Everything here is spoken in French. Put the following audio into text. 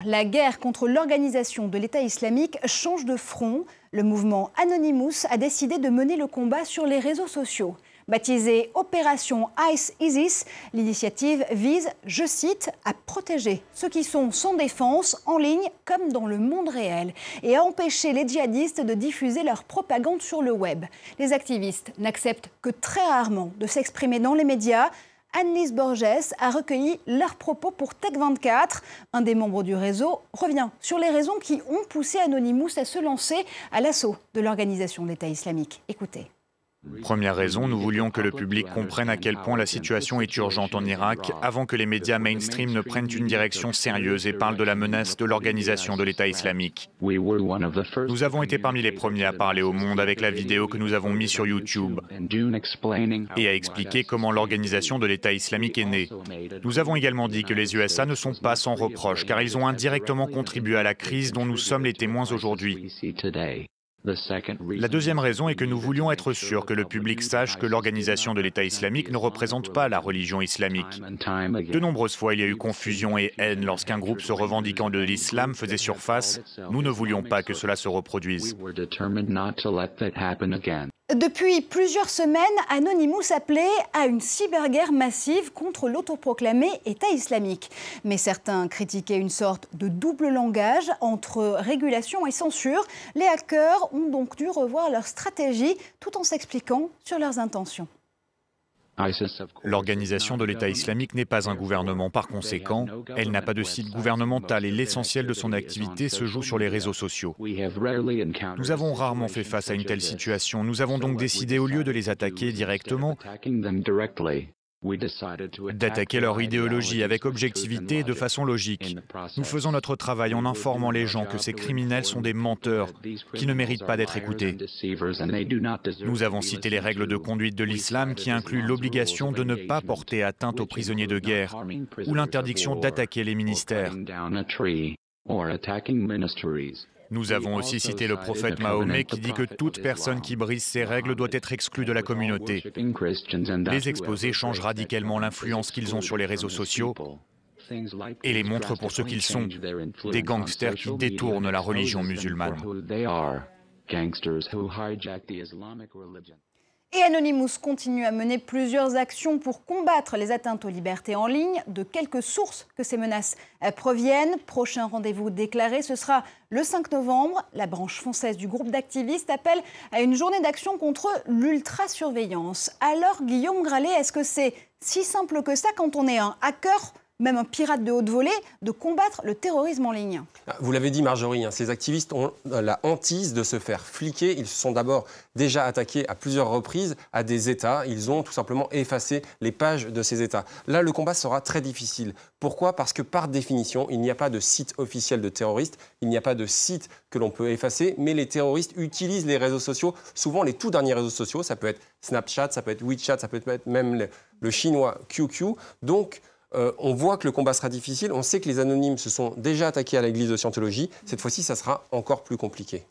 La guerre contre l'organisation de l'État islamique change de front. Le mouvement Anonymous a décidé de mener le combat sur les réseaux sociaux. Baptisée Opération ICE-ISIS, l'initiative vise, je cite, à protéger ceux qui sont sans défense en ligne comme dans le monde réel et à empêcher les djihadistes de diffuser leur propagande sur le web. Les activistes n'acceptent que très rarement de s'exprimer dans les médias. Annelise Borges a recueilli leurs propos pour Tech24. Un des membres du réseau revient sur les raisons qui ont poussé Anonymous à se lancer à l'assaut de l'organisation de l'État islamique. Écoutez. Première raison, nous voulions que le public comprenne à quel point la situation est urgente en Irak avant que les médias mainstream ne prennent une direction sérieuse et parlent de la menace de l'organisation de l'État islamique. Nous avons été parmi les premiers à parler au monde avec la vidéo que nous avons mise sur YouTube et à expliquer comment l'organisation de l'État islamique est née. Nous avons également dit que les USA ne sont pas sans reproche car ils ont indirectement contribué à la crise dont nous sommes les témoins aujourd'hui. La deuxième raison est que nous voulions être sûrs que le public sache que l'organisation de l'État islamique ne représente pas la religion islamique. De nombreuses fois, il y a eu confusion et haine lorsqu'un groupe se revendiquant de l'islam faisait surface. Nous ne voulions pas que cela se reproduise. Depuis plusieurs semaines, Anonymous appelait à une cyberguerre massive contre l'autoproclamé État islamique. Mais certains critiquaient une sorte de double langage entre régulation et censure. Les hackers ont donc dû revoir leur stratégie tout en s'expliquant sur leurs intentions. L'organisation de l'État islamique n'est pas un gouvernement. Par conséquent, elle n'a pas de site gouvernemental et l'essentiel de son activité se joue sur les réseaux sociaux. Nous avons rarement fait face à une telle situation. Nous avons donc décidé, au lieu de les attaquer directement, d'attaquer leur idéologie avec objectivité et de façon logique. Nous faisons notre travail en informant les gens que ces criminels sont des menteurs qui ne méritent pas d'être écoutés. Nous avons cité les règles de conduite de l'islam qui incluent l'obligation de ne pas porter atteinte aux prisonniers de guerre ou l'interdiction d'attaquer les ministères. Nous avons aussi cité le prophète Mahomet qui dit que toute personne qui brise ces règles doit être exclue de la communauté. Les exposés changent radicalement l'influence qu'ils ont sur les réseaux sociaux et les montrent pour ce qu'ils sont, des gangsters qui détournent la religion musulmane. Et Anonymous continue à mener plusieurs actions pour combattre les atteintes aux libertés en ligne. De quelques sources que ces menaces proviennent. Prochain rendez-vous déclaré, ce sera le 5 novembre. La branche française du groupe d'activistes appelle à une journée d'action contre l'ultra-surveillance. Alors, Guillaume Gralet, est-ce que c'est si simple que ça quand on est un hacker, même un pirate de haute volée, de combattre le terrorisme en ligne? Vous l'avez dit, Marjorie, ces activistes ont la hantise de se faire fliquer. Ils se sont d'abord déjà attaqués à plusieurs reprises à des États. Ils ont tout simplement effacé les pages de ces États. Là, le combat sera très difficile. Pourquoi? Parce que par définition, il n'y a pas de site officiel de terroristes. Il n'y a pas de site que l'on peut effacer. Mais les terroristes utilisent les réseaux sociaux, souvent les tout derniers réseaux sociaux. Ça peut être Snapchat, ça peut être WeChat, ça peut être même le chinois QQ. Donc, on voit que le combat sera difficile. On sait que les anonymes se sont déjà attaqués à l'église de Scientologie. Cette fois-ci, ça sera encore plus compliqué.